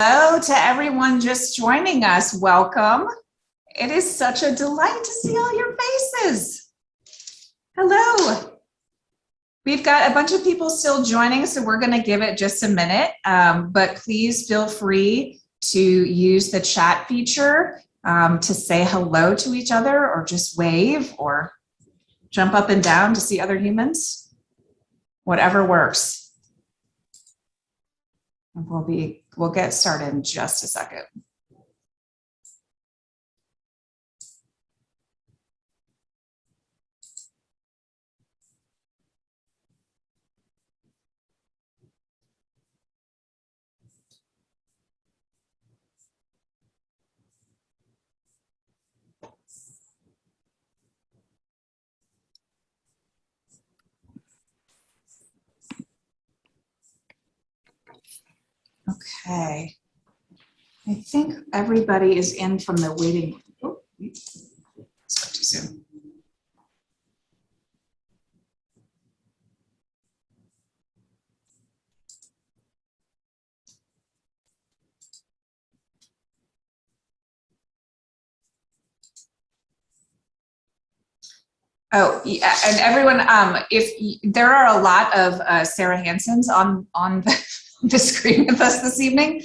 Hello to everyone just joining us. Welcome. It is such a delight to see all your faces. Hello. We've got a bunch of people still joining, so we're going to give it just a minute, but please feel free to use the chat feature to say hello to each other or just wave or jump up and down to see other humans. Whatever works. We'll get started in just a second. Okay. I think everybody is in from the waiting room. Oh, spoke too soon. Oh, yeah, and everyone, if there are a lot of Sarah Hansons on the screen with us this evening,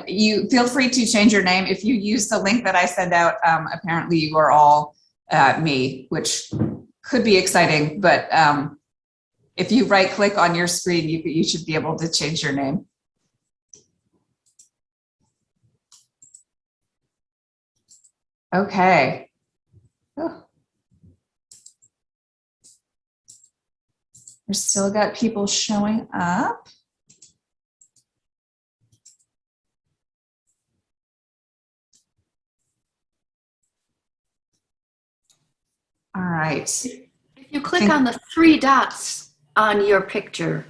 you feel free to change your name. If you use the link that I send out, apparently you are all me, which could be exciting, but if you right click on your screen, you should be able to change your name. Okay. Oh. We've still got people showing up. All right. If you click on the three dots on your picture,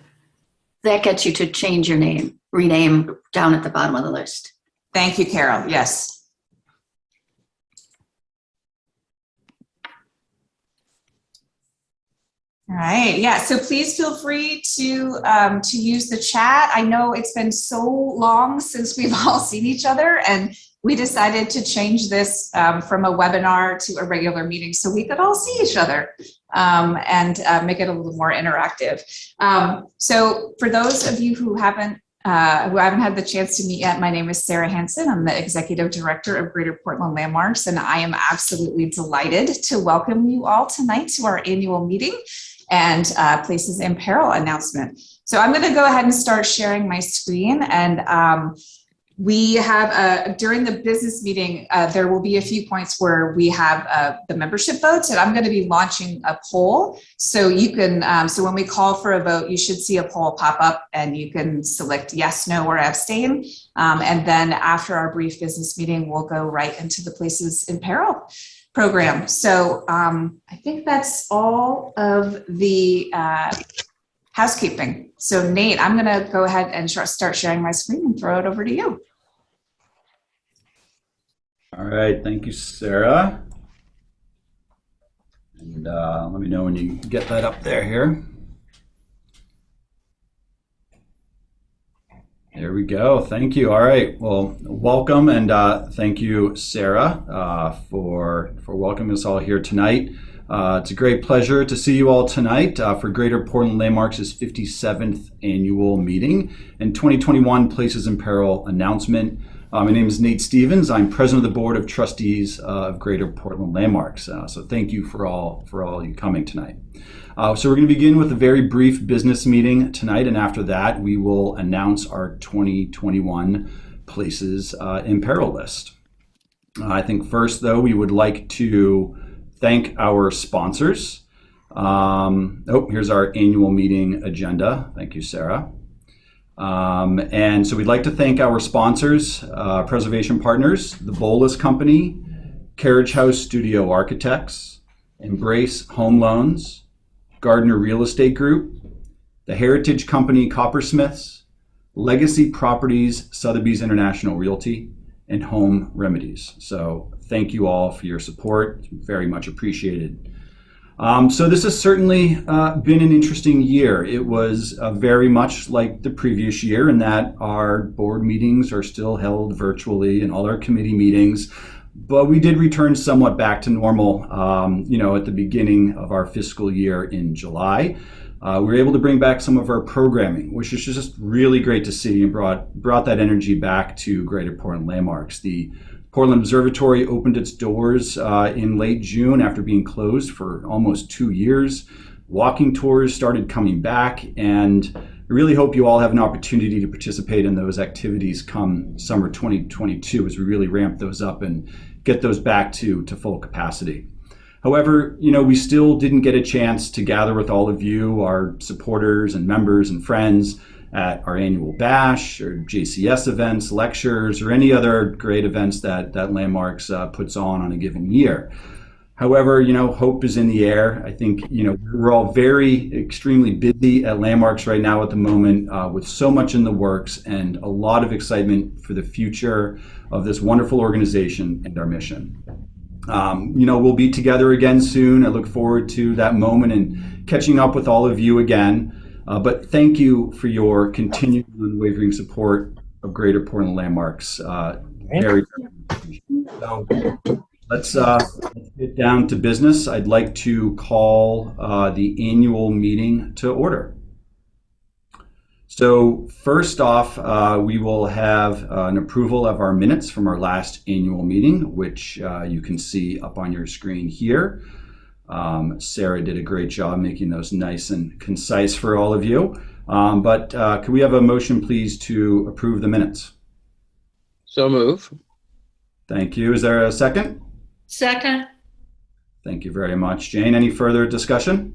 that gets you to change your name, rename down at the bottom of the list. Thank you, Carol. Yes. All right. Yeah. So please feel free to use the chat. I know it's been so long since we've all seen each other, and we decided to change this from a webinar to a regular meeting so we could all see each other and make it a little more interactive. So for those of you who haven't had the chance to meet yet, my name is Sarah Hanson. I'm the Executive Director of Greater Portland Landmarks, and I am absolutely delighted to welcome you all tonight to our annual meeting and Places in Peril announcement. So I'm going to go ahead and start sharing my screen, and we have during the business meeting, there will be a few points where we have the membership votes, and I'm going to be launching a poll. So you can, so when we call for a vote, you should see a poll pop up and you can select yes, no, or abstain. And then after our brief business meeting, we'll go right into the Places in Peril program. So I think that's all of the housekeeping. So Nate, I'm going to go ahead and start sharing my screen and throw it over to you. All right, thank you, Sarah. And let me know when you get that up there here. There we go. Thank you. All right. Well, welcome, and thank you, Sarah, for welcoming us all here tonight. It's a great pleasure to see you all tonight for Greater Portland Landmarks' 57th annual meeting and 2021 Places in Peril announcement. My name is Nate Stevens. I'm president of the Board of Trustees of Greater Portland Landmarks. So thank you for all you coming tonight. So we're going to begin with a very brief business meeting tonight, and after that, we will announce our 2021 Places in Peril list. I think first, though, we would like to thank our sponsors. Here's our annual meeting agenda. Thank you, Sarah. And so we'd like to thank our sponsors, Preservation Partners, the Bolus Company, Carriage House Studio Architects, Embrace Home Loans, Gardner Real Estate Group, the Heritage Company Coppersmiths, Legacy Properties Sotheby's International Realty, and Home Remedies. So thank you all for your support. Very much appreciated. So this has certainly been an interesting year. It was very much like the previous year in that our board meetings are still held virtually and all our committee meetings, but we did return somewhat back to normal, at the beginning of our fiscal year in July. We were able to bring back some of our programming, which is just really great to see, and brought that energy back to Greater Portland Landmarks. The Portland Observatory opened its doors in late June after being closed for almost 2 years. Walking tours started coming back, and I really hope you all have an opportunity to participate in those activities come summer 2022 as we really ramp those up and get those back to full capacity. However, we still didn't get a chance to gather with all of you, our supporters and members and friends, at our annual bash or JCS events, lectures, or any other great events that Landmarks puts on a given year. However, hope is in the air. I think, we're all extremely busy at Landmarks right now at the moment with so much in the works and a lot of excitement for the future of this wonderful organization and our mission. We'll be together again soon. I look forward to that moment and catching up with all of you again. But thank you for your continued unwavering support of Greater Portland Landmarks. Very so let's get down to business. I'd like to call the annual meeting to order. So first off, we will have an approval of our minutes from our last annual meeting, which you can see up on your screen here. Sarah did a great job making those nice and concise for all of you. But could we have a motion, please, to approve the minutes? So move. Thank you. Is there a second? Second. Thank you very much. Jane, any further discussion?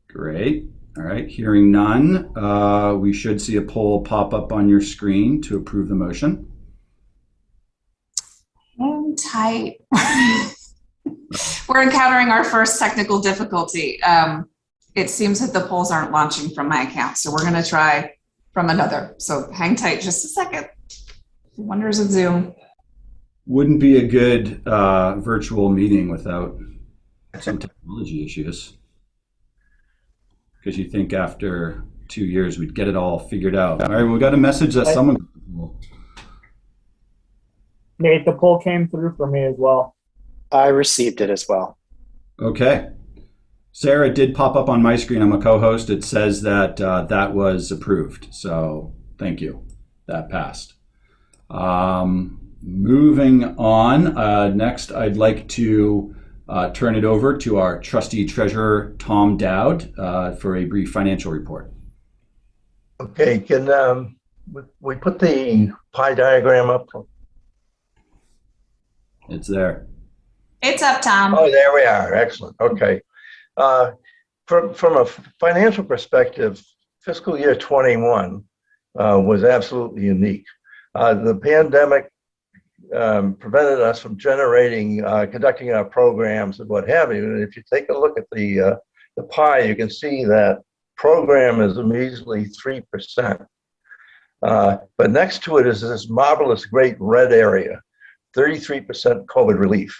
Great. All right. Hearing none, we should see a poll pop up on your screen to approve the motion. Hang tight. We're encountering our first technical difficulty. It seems that the polls aren't launching from my account, so we're going to try from another. So hang tight just a second. Wonders of Zoom. Wouldn't be a good virtual meeting without some technology issues. Because you think after 2 years we'd get it all figured out. All right, we got a message that someone. Nate, the poll came through for me as well. I received it as well. Okay. Sarah, it did pop up on my screen. I'm a co-host. It says that that was approved. So thank you. That passed. Moving on. Next, I'd like to turn it over to our trustee treasurer, Tom Dowd, for a brief financial report. Okay, can we put the pie diagram up? It's there. It's up, Tom. Oh, there we are. Excellent. Okay. From a financial perspective, fiscal year 21 was absolutely unique. The pandemic prevented us from conducting our programs and what have you. And if you take a look at the pie, you can see that program is a measly 3%. But next to it is this marvelous great red area, 33% COVID relief.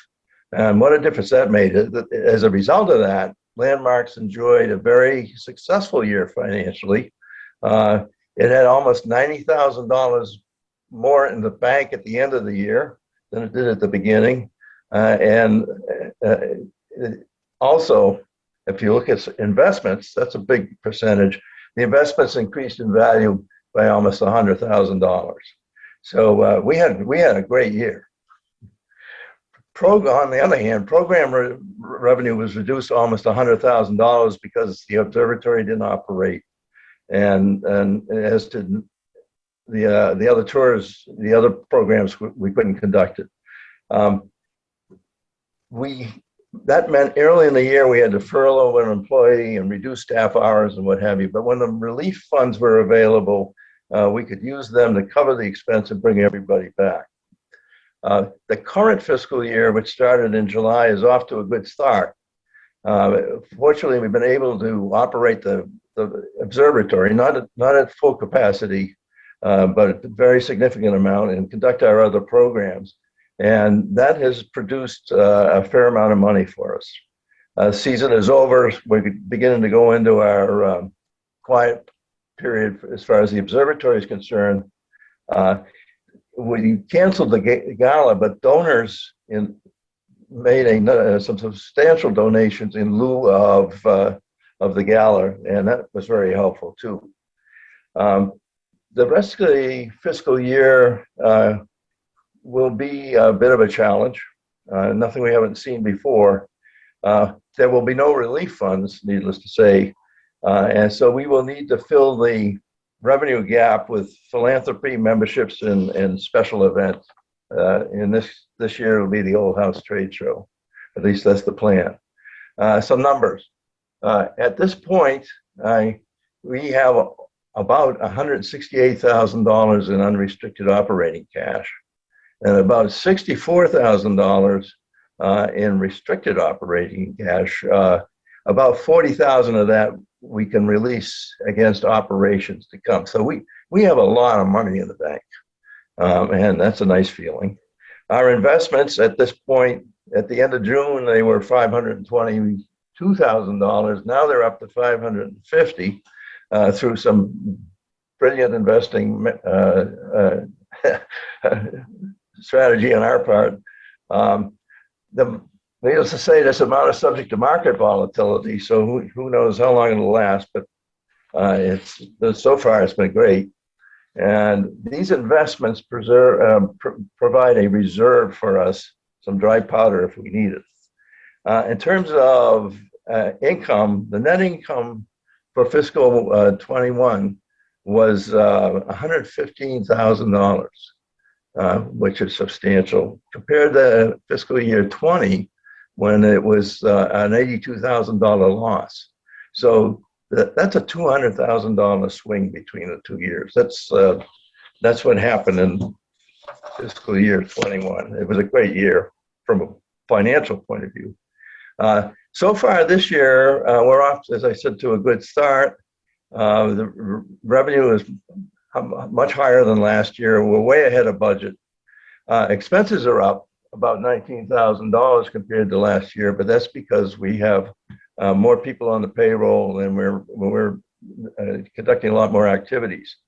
And what a difference that made. As a result of that, Landmarks enjoyed a very successful year financially. It had almost $90,000 more in the bank at the end of the year than it did at the beginning. Also, if you look at investments, that's a big percentage. The investments increased in value by almost $100,000. So we had a great year. On the other hand, program revenue was reduced to almost $100,000 because the observatory didn't operate, and as to the other tours, the other programs, we couldn't conduct it. That meant early in the year we had to furlough an employee and reduce staff hours and what have you. But when the relief funds were available, we could use them to cover the expense and bring everybody back. The current fiscal year, which started in July, is off to a good start. Fortunately, we've been able to operate the observatory, not at full capacity, but a very significant amount, and conduct our other programs. And that has produced a fair amount of money for us. Season is over. We're beginning to go into our quiet period as far as the observatory is concerned. We canceled the gala, but donors made some substantial donations in lieu of the gala, and that was very helpful too. The rest of the fiscal year will be a bit of a challenge. Nothing we haven't seen before. There will be no relief funds, needless to say, and so we will need to fill the revenue gap with philanthropy, memberships, and special events. And this year will be the Old House Trade Show. At least that's the plan. Some numbers. At this point, we have about $168,000 in unrestricted operating cash and about $64,000 in restricted operating cash. About 40,000 of that we can release against operations to come. So we have a lot of money in the bank, and that's a nice feeling. Our investments at this point, at the end of June, they were $522,000. Now they're up to $550 through some brilliant investing strategy on our part. Needless to say, this amount is subject to market volatility, so who knows how long it'll last, but so far it's been great. And these investments provide a reserve for us, some dry powder if we need it. In terms of income, the net income for fiscal 21 was $115,000, which is substantial compared to fiscal year 20, when it was an $82,000 loss. So that's a $200,000 swing between the 2 years. That's what happened in fiscal year 21. It was a great year from a financial point of view. So far this year, we're off, as I said, to a good start. The revenue is much higher than last year. We're way ahead of budget. Expenses are up about $19,000 compared to last year, but that's because we have more people on the payroll and we're conducting a lot more activities.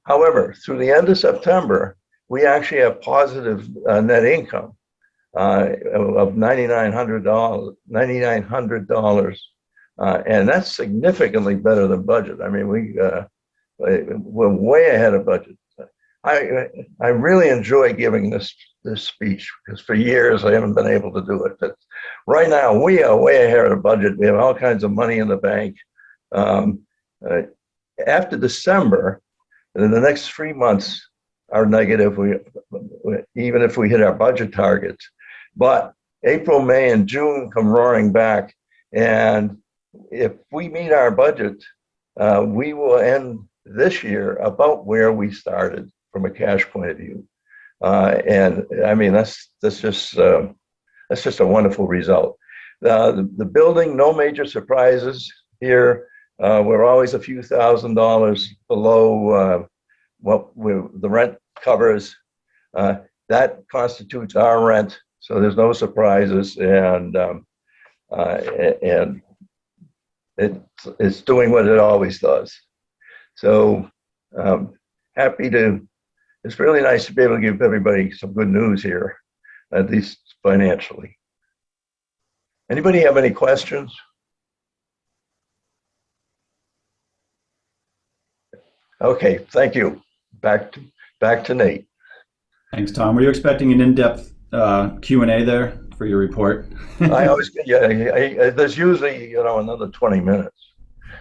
However, through the end of September, we actually have positive net income of $9,900, and that's significantly better than budget. I mean, we're way ahead of budget. I really enjoy giving this speech because for years I haven't been able to do it. But right now we are way ahead of budget. We have all kinds of money in the bank. After December, in the next 3 months are negative. Even if we hit our budget targets, but April, May, and June come roaring back, and if we meet our budget, we will end this year about where we started from a cash point of view. And I mean, that's just a wonderful result. The building, no major surprises here. We're always a few $1,000s below what the rent covers. That constitutes our rent, so there's no surprises, and it's doing what it always does. So it's really nice to be able to give everybody some good news here, at least financially. Anybody have any questions? Okay, thank you. Back to Nate. Thanks, Tom. Were you expecting an in-depth Q&A there for your report? There's usually another 20 minutes.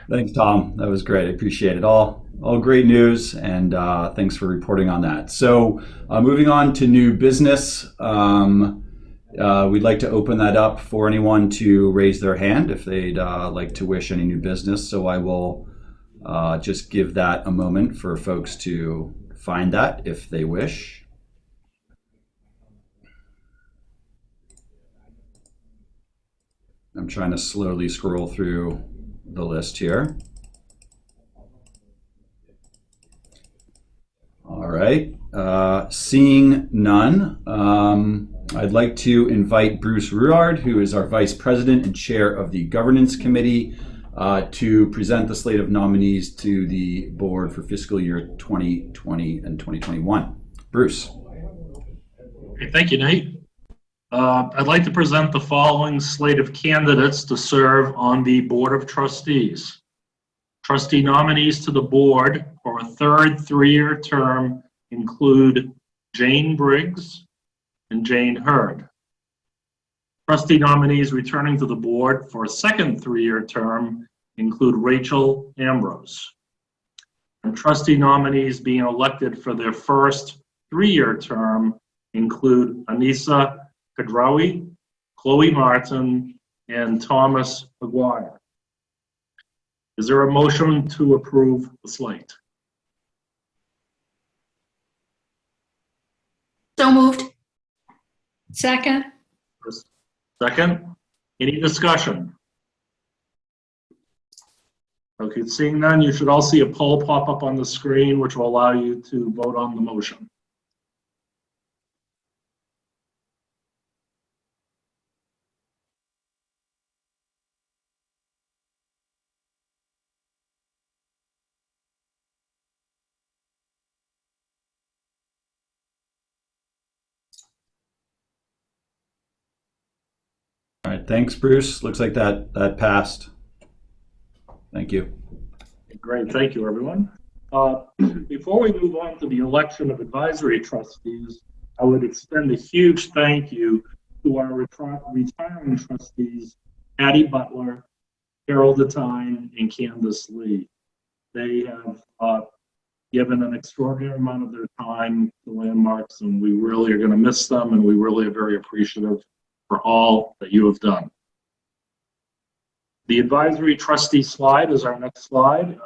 Thanks, Tom. That was great. I appreciate it. All great news, and thanks for reporting on that. So moving on to new business, we'd like to open that up for anyone to raise their hand if they'd like to wish any new business. So I will just give that a moment for folks to find that if they wish. I'm trying to slowly scroll through the list here. All right. Seeing none, I'd like to invite Bruce Ruard, who is our Vice President and Chair of the Governance Committee, to present the slate of nominees to the board for fiscal year 2020 and 2021. Bruce. Okay, thank you, Nate. I'd like to present the following slate of candidates to serve on the Board of Trustees. Trustee nominees to the board for a third three-year term include Jane Briggs and Jane Hurd. Trustee nominees returning to the board for a second three-year term include Rachel Ambrose. And trustee nominees being elected for their first three-year term include Anissa Kadrawi, Chloe Martin, and Thomas Aguirre. Is there a motion to approve the slate? So moved. Second. Second, any discussion? Okay, seeing none, you should all see a poll pop up on the screen, which will allow you to vote on the motion. All right, thanks, Bruce. Looks like that passed. Thank you. Great, thank you, everyone. Before we move on to the election of advisory trustees, I would extend a huge thank you to our retiring trustees, Patty Butler, Carol DeTine, and Candace Lee. They have given an extraordinary amount of their time to Landmarks, and we really are going to miss them, and we really are very appreciative for all that you have done. The advisory trustee slide is our next slide.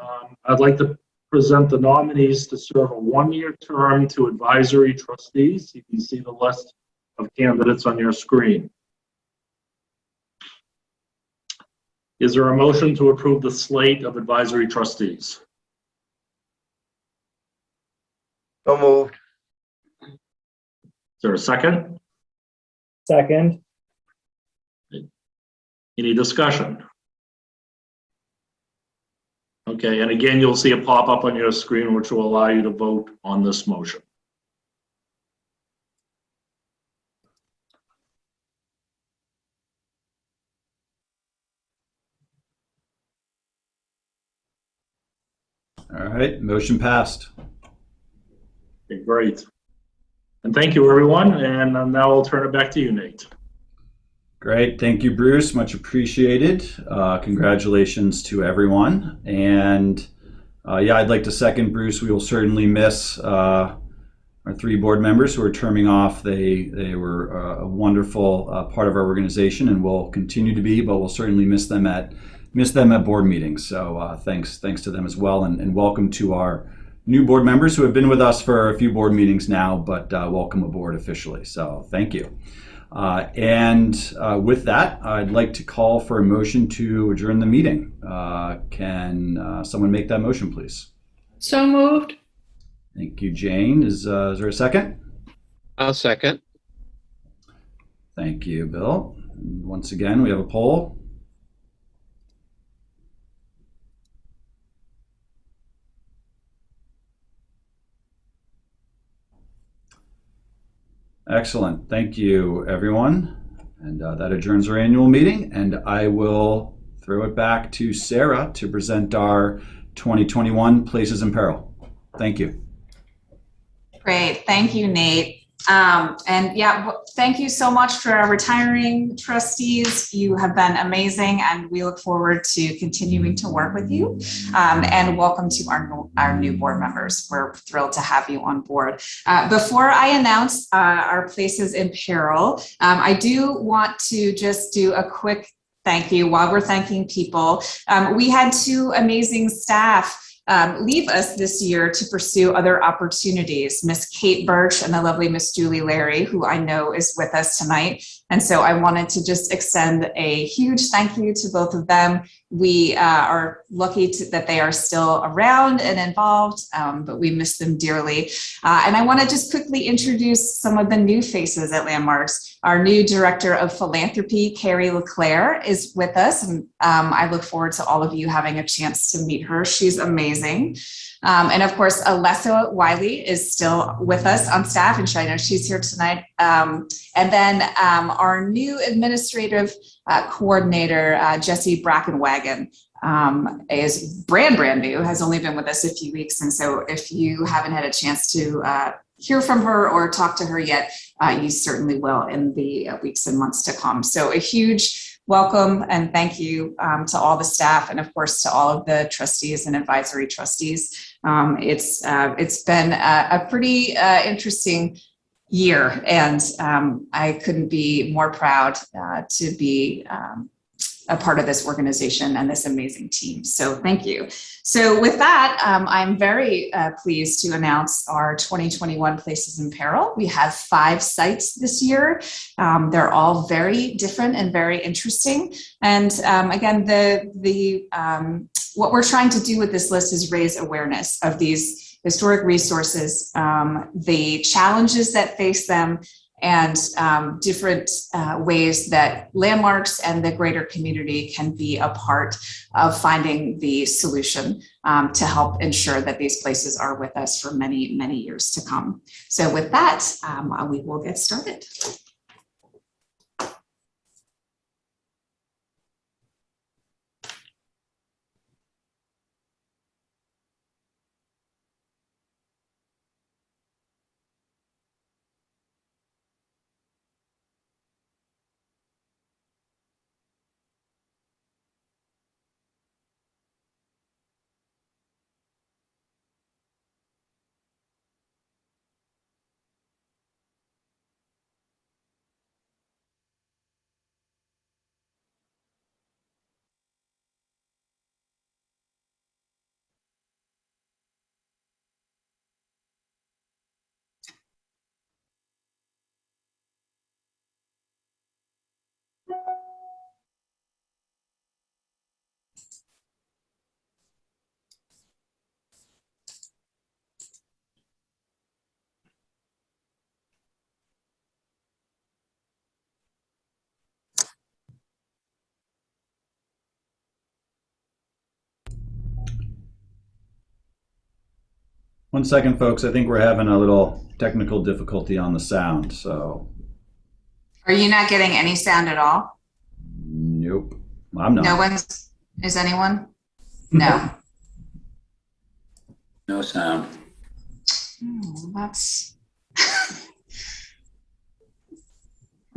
I'd like to present the nominees to serve a one-year term to advisory trustees. You can see the list of candidates on your screen. Is there a motion to approve the slate of advisory trustees? So moved. Is there a second? Second. Any discussion? Okay, and again, you'll see a pop-up on your screen which will allow you to vote on this motion. All right, motion passed. Okay, great. And thank you, everyone. And now I'll turn it back to you, Nate. Great. Thank you, Bruce. Much appreciated. Congratulations to everyone. And yeah, I'd like to second Bruce. We will certainly miss our three board members who are terming off. They were a wonderful part of our organization and will continue to be, but we'll certainly miss them at board meetings. So thanks to them as well. And welcome to our new board members who have been with us for a few board meetings now, but welcome aboard officially. So thank you. And with that, I'd like to call for a motion to adjourn the meeting. Can someone make that motion, please? So moved. Thank you, Jane. Is there a second? I'll second. Thank you, Bill. Once again, we have a poll. Excellent. Thank you, everyone. And that adjourns our annual meeting. And I will throw it back to Sarah to present our 2021 Places in Peril. Thank you. Great. Thank you, Nate. And yeah, thank you so much for our retiring trustees. You have been amazing, and we look forward to continuing to work with you. And welcome to our new board members. We're thrilled to have you on board. Before I announce our Places in Peril, I do want to just do a quick thank you while we're thanking people. We had two amazing staff leave us this year to pursue other opportunities. Miss Kate Birch and the lovely Miss Julie Larry, who I know is with us tonight. And so I wanted to just extend a huge thank you to both of them. We are lucky that they are still around and involved, but we miss them dearly. And I want to just quickly introduce some of the new faces at Landmarks. Our new Director of Philanthropy, Carrie LeClaire, is with us. And I look forward to all of you having a chance to meet her. She's amazing. And of course, Alessa Wiley is still with us on staff, and I know she's here tonight. And then our new administrative coordinator, Jesse Brackenwagon, is brand new, has only been with us a few weeks. And so if you haven't had a chance to hear from her or talk to her yet, you certainly will in the weeks and months to come. So a huge welcome and thank you to all the staff, and of course to all of the trustees and advisory trustees. It's been a pretty interesting year, and I couldn't be more proud to be a part of this organization and this amazing team. So thank you. So with that, I'm very pleased to announce our 2021 Places in Peril. We have 5 sites this year. They're all very different and very interesting. And again, what we're trying to do with this list is raise awareness of these historic resources, the challenges that face them, and different ways that Landmarks and the greater community can be a part of finding the solution to help ensure that these places are with us for many, many years to come. So with that, we will get started. One second, folks. I think we're having a little technical difficulty on the sound, so. Are you not getting any sound at all? Nope. I'm not. No one's, is anyone? No. No sound. That's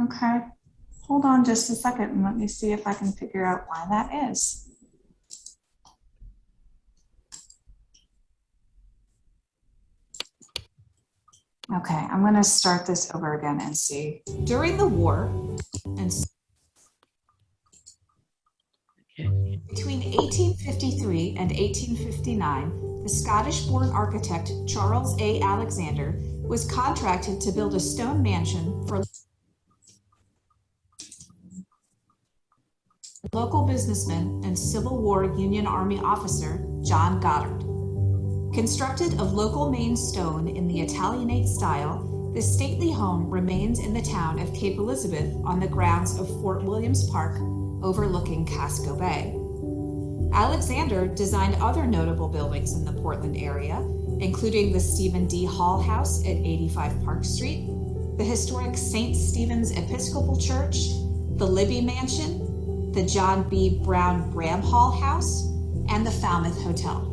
okay. Hold on just a second and let me see if I can figure out why that is. Okay, I'm going to start this over again and see. During the war, and between 1853 and 1859, the Scottish-born architect Charles A. Alexander was contracted to build a stone mansion for local businessman and Civil War Union Army officer John Goddard. Constructed of local Maine stone in the Italianate style, this stately home remains in the town of Cape Elizabeth on the grounds of Fort Williams Park, overlooking Casco Bay. Alexander designed other notable buildings in the Portland area, including the Stephen D. Hall House at 85 Park Street, the historic St. Stephen's Episcopal Church, the Libby Mansion, the John B. Brown Bramhall House, and the Falmouth Hotel.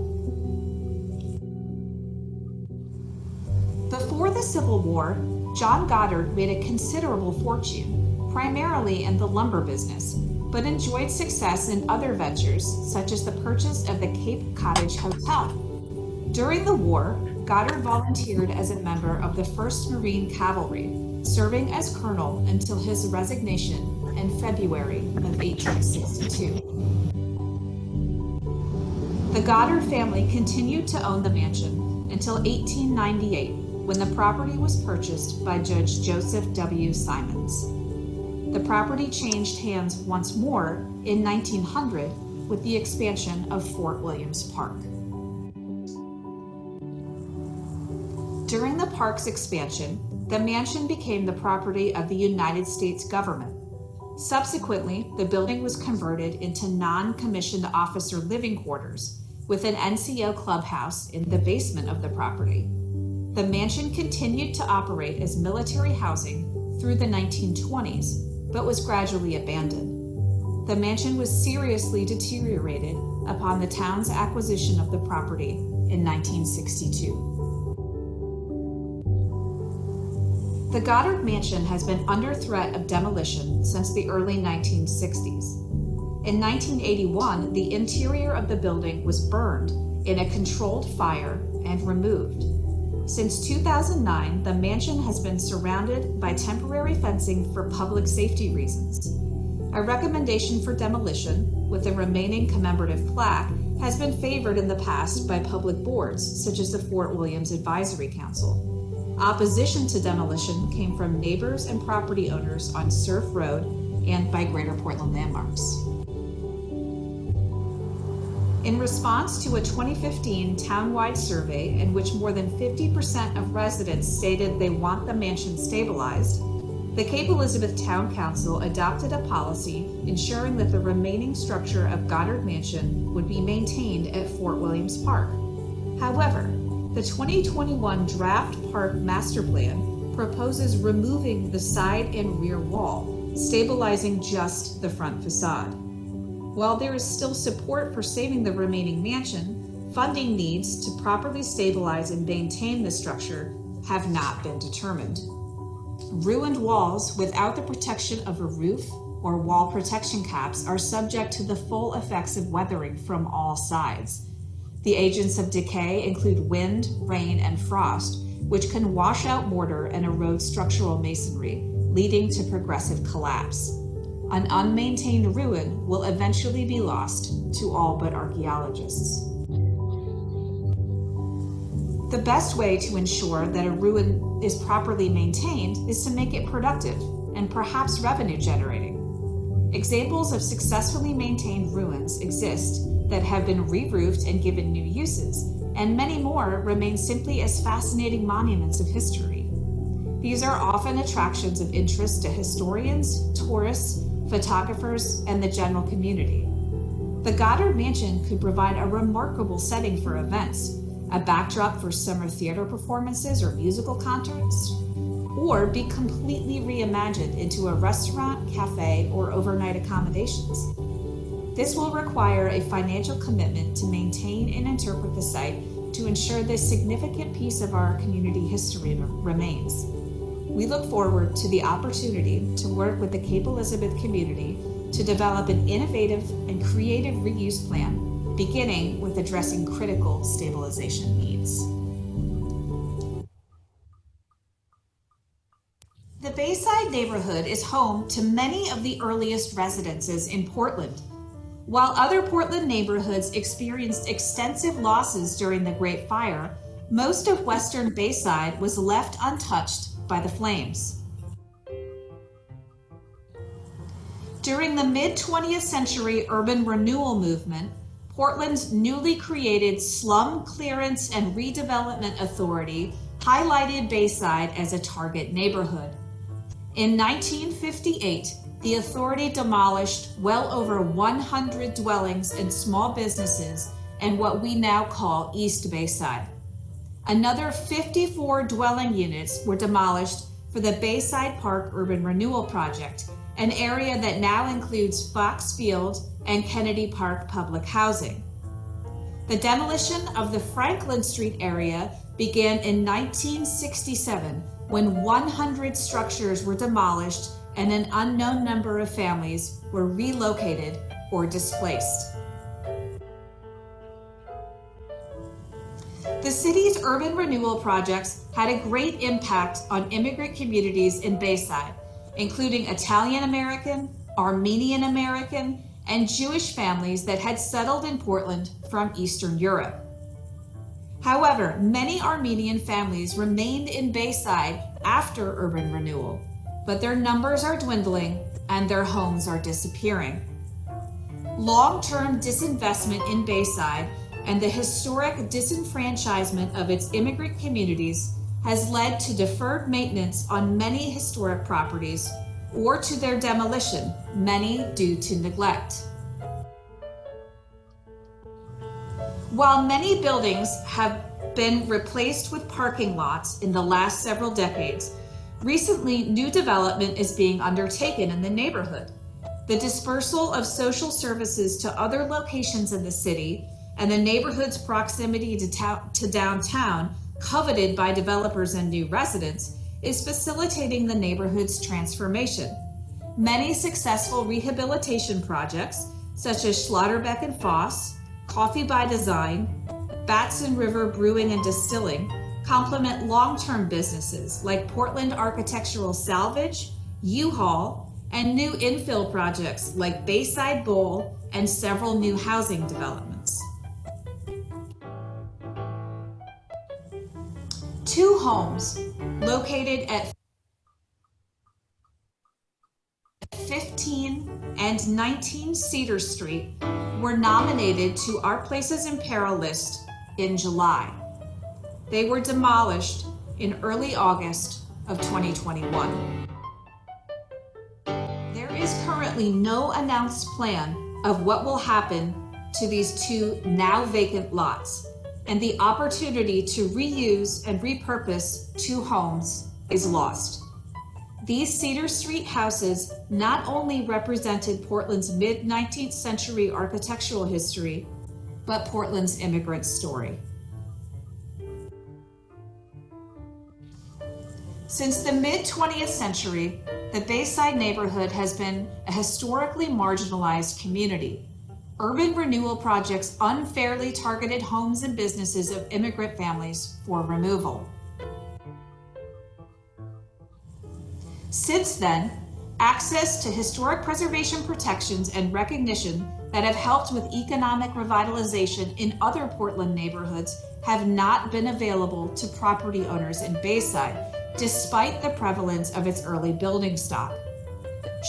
Before the Civil War, John Goddard made a considerable fortune, primarily in the lumber business, but enjoyed success in other ventures, such as the purchase of the Cape Cottage Hotel. During the war, Goddard volunteered as a member of the 1st Marine Cavalry, serving as colonel until his resignation in February of 1862. The Goddard family continued to own the mansion until 1898, when the property was purchased by Judge Joseph W. Simons. the property changed hands once more in 1900 with the expansion of Fort Williams Park. During the park's expansion, the mansion became the property of the United States government. Subsequently, the building was converted into non-commissioned officer living quarters with an NCO clubhouse in the basement of the property. The mansion continued to operate as military housing through the 1920s, but was gradually abandoned. The mansion was seriously deteriorated upon the town's acquisition of the property in 1962. The Goddard Mansion has been under threat of demolition since the early 1960s. In 1981, the interior of the building was burned in a controlled fire and removed. Since 2009, the mansion has been surrounded by temporary fencing for public safety reasons. A recommendation for demolition, with a remaining commemorative plaque, has been favored in the past by public boards, such as the Fort Williams Advisory Council. Opposition to demolition came from neighbors and property owners on Surf Road and by Greater Portland Landmarks. In response to a 2015 townwide survey in which more than 50% of residents stated they want the mansion stabilized, the Cape Elizabeth Town Council adopted a policy ensuring that the remaining structure of Goddard Mansion would be maintained at Fort Williams Park. However, the 2021 Draft Park Master Plan proposes removing the side and rear wall, stabilizing just the front facade. While there is still support for saving the remaining mansion, funding needs to properly stabilize and maintain the structure have not been determined. Ruined walls without the protection of a roof or wall protection caps are subject to the full effects of weathering from all sides. The agents of decay include wind, rain, and frost, which can wash out mortar and erode structural masonry, leading to progressive collapse. An unmaintained ruin will eventually be lost to all but archaeologists. The best way to ensure that a ruin is properly maintained is to make it productive and perhaps revenue generating. Examples of successfully maintained ruins exist that have been re-roofed and given new uses, and many more remain simply as fascinating monuments of history. These are often attractions of interest to historians, tourists, photographers, and the general community. The Goddard Mansion could provide a remarkable setting for events, a backdrop for summer theater performances or musical concerts, or be completely reimagined into a restaurant, cafe, or overnight accommodations. This will require a financial commitment to maintain and interpret the site to ensure this significant piece of our community history remains. We look forward to the opportunity to work with the Cape Elizabeth community to develop an innovative and creative reuse plan, beginning with addressing critical stabilization needs. The Bayside neighborhood is home to many of the earliest residences in Portland. While other Portland neighborhoods experienced extensive losses during the Great Fire, most of Western Bayside was left untouched by the flames. During the mid-20th century urban renewal movement, Portland's newly created Slum Clearance and Redevelopment Authority highlighted Bayside as a target neighborhood. In 1958, the authority demolished well over 100 dwellings and small businesses in what we now call East Bayside. Another 54 dwelling units were demolished for the Bayside Park Urban Renewal Project, an area that now includes Fox Field and Kennedy Park public housing. The demolition of the Franklin Street area began in 1967 when 100 structures were demolished and an unknown number of families were relocated or displaced. The city's urban renewal projects had a great impact on immigrant communities in Bayside, including Italian American, Armenian American, and Jewish families that had settled in Portland from Eastern Europe. However, many Armenian families remained in Bayside after urban renewal. but their numbers are dwindling and their homes are disappearing. Long-term disinvestment in Bayside and the historic disenfranchisement of its immigrant communities has led to deferred maintenance on many historic properties or to their demolition, many due to neglect. While many buildings have been replaced with parking lots in the last several decades, recently new development is being undertaken in the neighborhood. The dispersal of social services to other locations in the city and the neighborhood's proximity to downtown, coveted by developers and new residents, is facilitating the neighborhood's transformation. Many successful rehabilitation projects, such as Schlotterbeck and Foss, Coffee by Design, Batson River Brewing and Distilling, complement long-term businesses like Portland Architectural Salvage, U-Haul, and new infill projects like Bayside Bowl and several new housing developments. Two homes located at 15 and 19 Cedar Street were nominated to Our Places in Peril list in July. They were demolished in early August of 2021. There is currently no announced plan of what will happen to these two now vacant lots, and the opportunity to reuse and repurpose two homes is lost. These Cedar Street houses not only represented Portland's mid-19th century architectural history, but Portland's immigrant story. Since the mid-20th century, the Bayside neighborhood has been a historically marginalized community. Urban renewal projects unfairly targeted homes and businesses of immigrant families for removal. Since then, access to historic preservation protections and recognition that have helped with economic revitalization in other Portland neighborhoods have not been available to property owners in Bayside, despite the prevalence of its early building stock.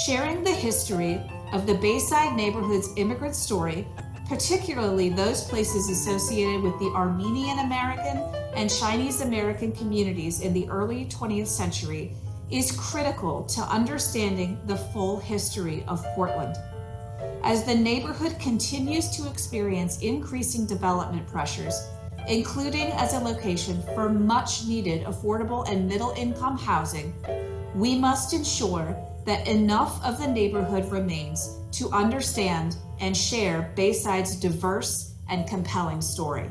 Sharing the history of the Bayside neighborhood's immigrant story, particularly those places associated with the Armenian American and Chinese American communities in the early 20th century, is critical to understanding the full history of Portland. As the neighborhood continues to experience increasing development pressures, including as a location for much needed affordable and middle-income housing, we must ensure that enough of the neighborhood remains to understand and share Bayside's diverse and compelling story.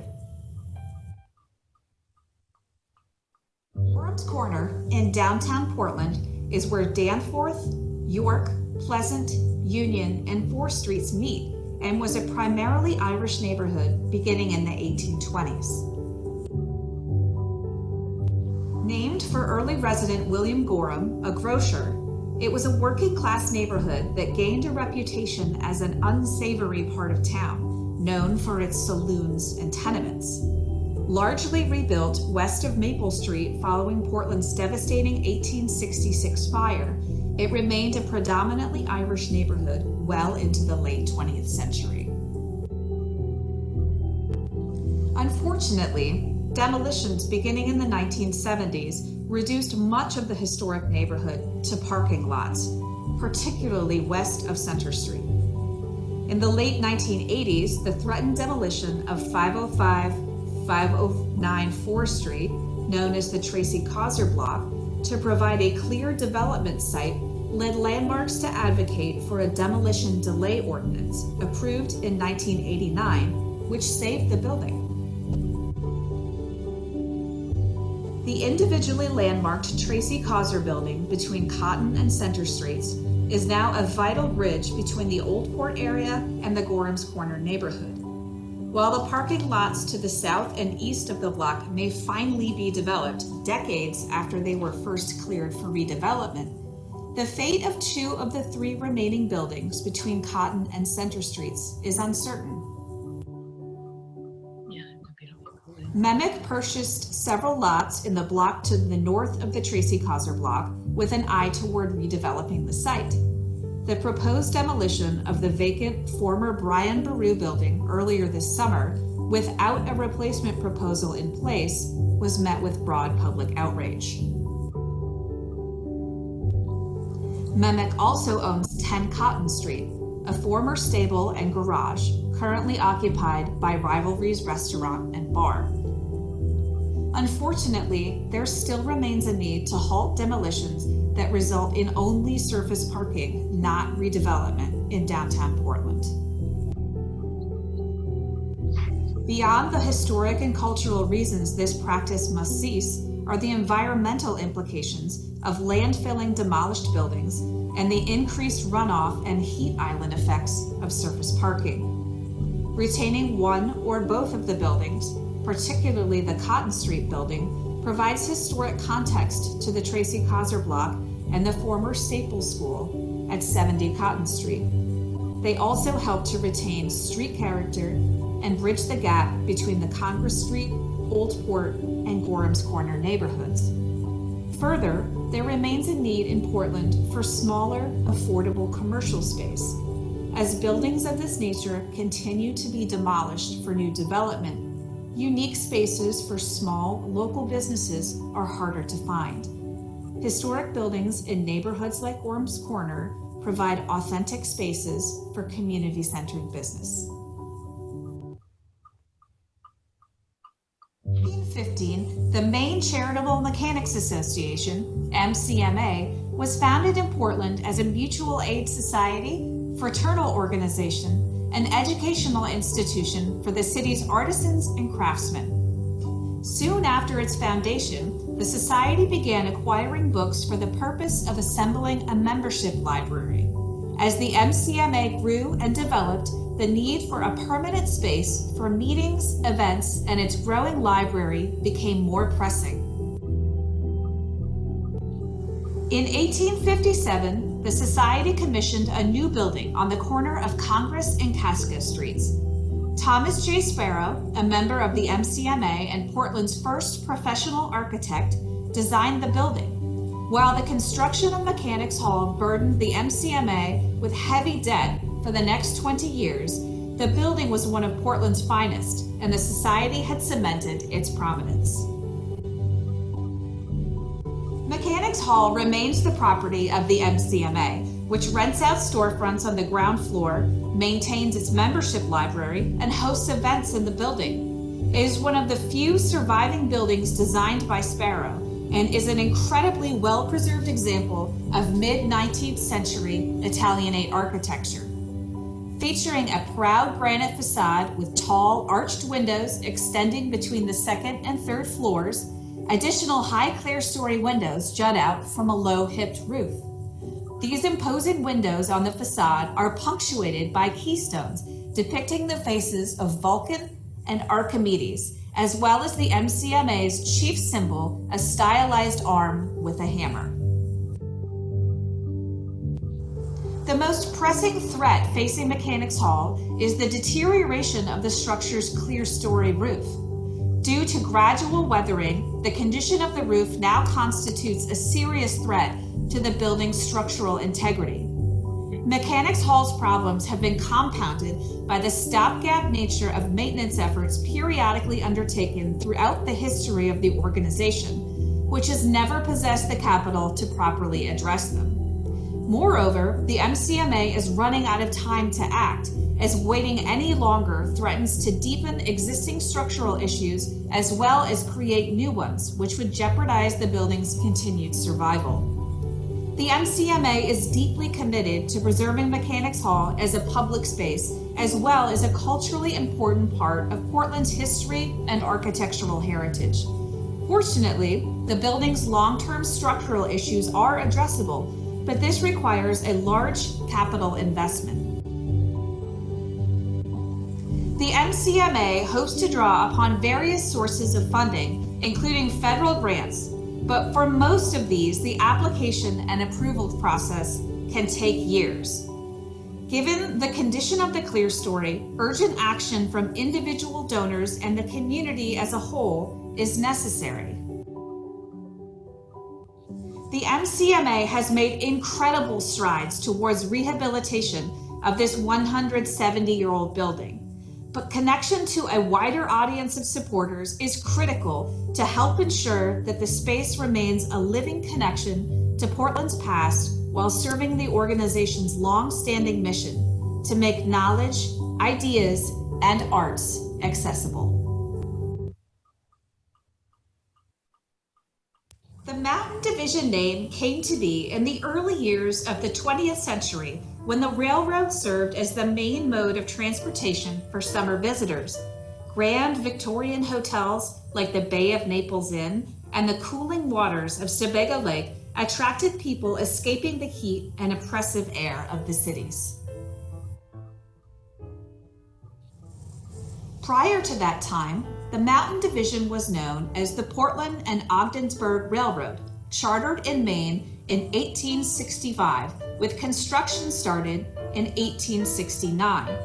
Gorham's Corner in downtown Portland is where Danforth, York, Pleasant, Union, and 4th Streets meet and was a primarily Irish neighborhood beginning in the 1820s. Named for early resident William Gorham, a grocer, it was a working-class neighborhood that gained a reputation as an unsavory part of town, known for its saloons and tenements. Largely rebuilt west of Maple Street following Portland's devastating 1866 fire, it remained a predominantly Irish neighborhood well into the late 20th century. Unfortunately, demolitions beginning in the 1970s reduced much of the historic neighborhood to parking lots, particularly west of Center Street. In the late 1980s, the threatened demolition of 505-509 4th Street, known as the Tracy Causer Block, to provide a clear development site led landmarks to advocate for a demolition delay ordinance approved in 1989, which saved the building. The individually landmarked Tracy Causer building between Cotton and Center Streets is now a vital bridge between the Old Port area and the Gorham's Corner neighborhood. While the parking lots to the south and east of the block may finally be developed decades after they were first cleared for redevelopment, the fate of 2 of the 3 remaining buildings between Cotton and Center Streets is uncertain. Memick purchased several lots in the block to the north of the Tracy Causer block with an eye toward redeveloping the site. The proposed demolition of the vacant former Brian Baru building earlier this summer, without a replacement proposal in place, was met with broad public outrage. Memick also owns 10 Cotton Street, a former stable and garage currently occupied by Rivalry's restaurant and bar. Unfortunately, there still remains a need to halt demolitions that result in only surface parking, not redevelopment, in downtown Portland. Beyond the historic and cultural reasons this practice must cease are the environmental implications of landfilling demolished buildings and the increased runoff and heat island effects of surface parking. Retaining one or both of the buildings, particularly the Cotton Street building, provides historic context to the Tracy Causer block and the former Staples School at 70 Cotton Street. They also help to retain street character and bridge the gap between the Congress Street, Old Port, and Gorham's Corner neighborhoods. Further, there remains a need in Portland for smaller, affordable commercial space. As buildings of this nature continue to be demolished for new development, unique spaces for small, local businesses are harder to find. Historic buildings in neighborhoods like Gorham's Corner provide authentic spaces for community-centered business. In 1915, the Maine Charitable Mechanics Association, MCMA, was founded in Portland as a mutual aid society, fraternal organization, an educational institution for the city's artisans and craftsmen. Soon after its foundation, the society began acquiring books for the purpose of assembling a membership library. As the MCMA grew and developed, the need for a permanent space for meetings, events, and its growing library became more pressing. In 1857, the Society commissioned a new building on the corner of Congress and Casca Streets. Thomas J. Sparrow, a member of the MCMA and Portland's first professional architect, designed the building. While the construction of Mechanics Hall burdened the MCMA with heavy debt for the next 20 years, the building was one of Portland's finest, and the Society had cemented its prominence. Mechanics Hall remains the property of the MCMA, which rents out storefronts on the ground floor, maintains its membership library, and hosts events in the building. It is one of the few surviving buildings designed by Sparrow and is an incredibly well-preserved example of mid-19th century Italianate architecture. Featuring a proud granite facade with tall, arched windows extending between the second and third floors, additional high clear-story windows jut out from a low-hipped roof. These imposing windows on the facade are punctuated by keystones depicting the faces of Vulcan and Archimedes, as well as the MCMA's chief symbol, a stylized arm with a hammer. The most pressing threat facing Mechanics Hall is the deterioration of the structure's clear-story roof. Due to gradual weathering, the condition of the roof now constitutes a serious threat to the building's structural integrity. Mechanics Hall's problems have been compounded by the stopgap nature of maintenance efforts periodically undertaken throughout the history of the organization, which has never possessed the capital to properly address them. Moreover, the MCMA is running out of time to act, as waiting any longer threatens to deepen existing structural issues as well as create new ones, which would jeopardize the building's continued survival. The MCMA is deeply committed to preserving Mechanics Hall as a public space, as well as a culturally important part of Portland's history and architectural heritage. Fortunately, the building's long-term structural issues are addressable, but this requires a large capital investment. The MCMA hopes to draw upon various sources of funding, including federal grants, but for most of these, the application and approval process can take years. Given the condition of the clerestory, urgent action from individual donors and the community as a whole is necessary. The MCMA has made incredible strides towards rehabilitation of this 170-year-old building, but connection to a wider audience of supporters is critical to help ensure that the space remains a living connection to Portland's past while serving the organization's long-standing mission to make knowledge, ideas, and arts accessible. The Mountain Division name came to be in the early years of the 20th century when the railroad served as the main mode of transportation for summer visitors. Grand Victorian hotels like the Bay of Naples Inn and the cooling waters of Sebago Lake attracted people escaping the heat and oppressive air of the cities. Prior to that time, the Mountain Division was known as the Portland and Ogdensburg Railroad, chartered in Maine in 1865, with construction started in 1869.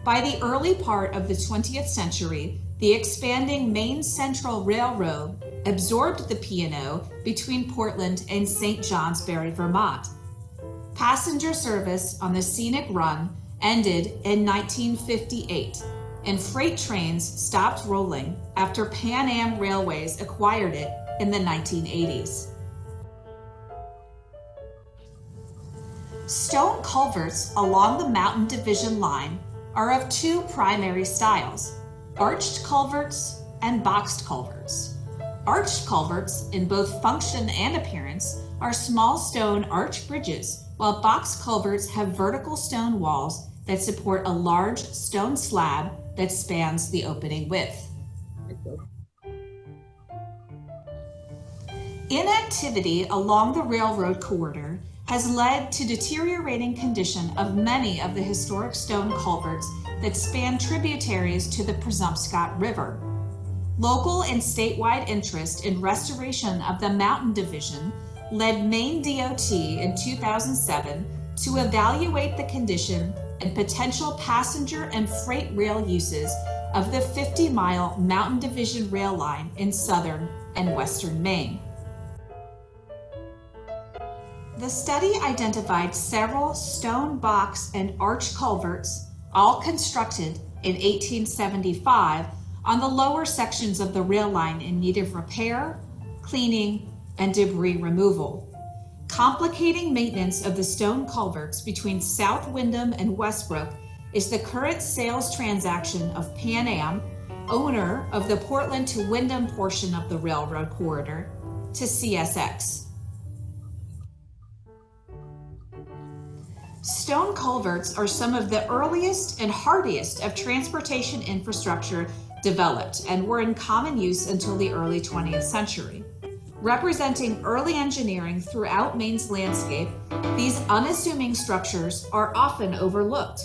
By the early part of the 20th century, the expanding Maine Central Railroad absorbed the P&O between Portland and St. Johnsbury, Vermont. Passenger service on the scenic run ended in 1958, and freight trains stopped rolling after Pan Am Railways acquired it in the 1980s. Stone culverts along the Mountain Division line are of two primary styles: arched culverts and boxed culverts. Arched culverts, in both function and appearance, are small stone arch bridges, while box culverts have vertical stone walls that support a large stone slab that spans the opening width. Inactivity along the railroad corridor has led to deteriorating condition of many of the historic stone culverts that span tributaries to the Presumpscot River. Local and statewide interest in restoration of the Mountain Division led Maine DOT in 2007 to evaluate the condition and potential passenger and freight rail uses of the 50-mile Mountain Division rail line in southern and western Maine. The study identified several stone box and arch culverts, all constructed in 1875, on the lower sections of the rail line in need of repair, cleaning, and debris removal. Complicating maintenance of the stone culverts between South Windham and Westbrook is the current sales transaction of Pan Am, owner of the Portland to Windham portion of the railroad corridor, to CSX. Stone culverts are some of the earliest and hardiest of transportation infrastructure developed and were in common use until the early 20th century. Representing early engineering throughout Maine's landscape, these unassuming structures are often overlooked.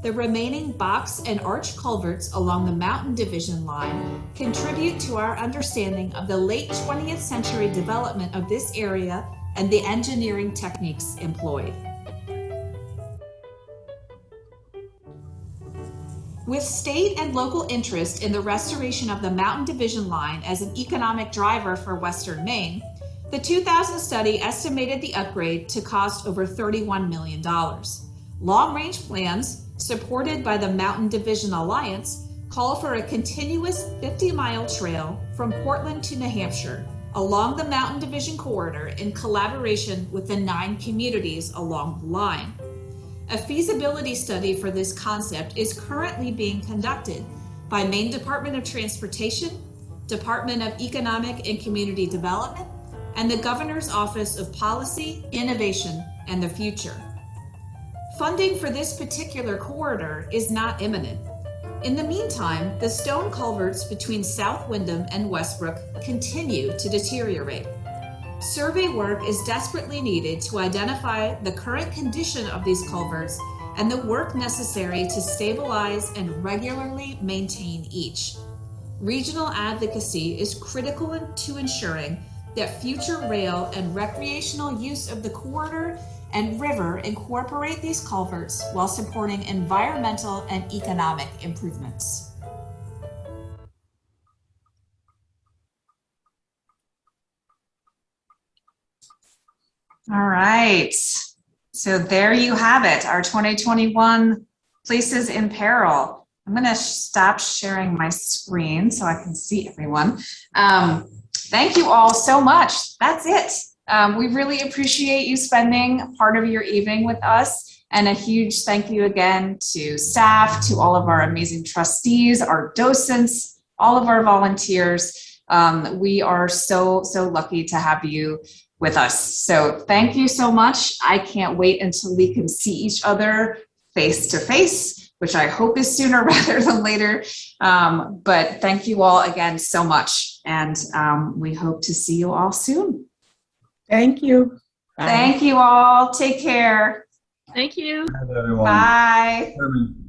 The remaining box and arch culverts along the Mountain Division line contribute to our understanding of the late 20th century development of this area and the engineering techniques employed. With state and local interest in the restoration of the Mountain Division line as an economic driver for Western Maine, the 2000 study estimated the upgrade to cost over $31 million. Long-range plans, supported by the Mountain Division Alliance, call for a continuous 50-mile trail from Portland to New Hampshire along the Mountain Division corridor in collaboration with the 9 communities along the line. A feasibility study for this concept is currently being conducted by Maine Department of Transportation, Department of Economic and Community Development, and the Governor's Office of Policy, Innovation, and the Future. Funding for this particular corridor is not imminent. In the meantime, the stone culverts between South Windham and Westbrook continue to deteriorate. Survey work is desperately needed to identify the current condition of these culverts and the work necessary to stabilize and regularly maintain each. Regional advocacy is critical to ensuring that future rail and recreational use of the corridor and river incorporate these culverts while supporting environmental and economic improvements. All right. So there you have it, our 2021 Places in Peril. I'm going to stop sharing my screen so I can see everyone. Thank you all so much. That's it. We really appreciate you spending part of your evening with us. And a huge thank you again to staff, to all of our amazing trustees, our docents, all of our volunteers. We are so lucky to have you with us. So thank you so much. I can't wait until we can see each other face to face, which I hope is sooner rather than later. But thank you all again so much. And we hope to see you all soon. Thank you. Bye. Thank you all. Take care. Thank you. Everyone. Bye. Herman.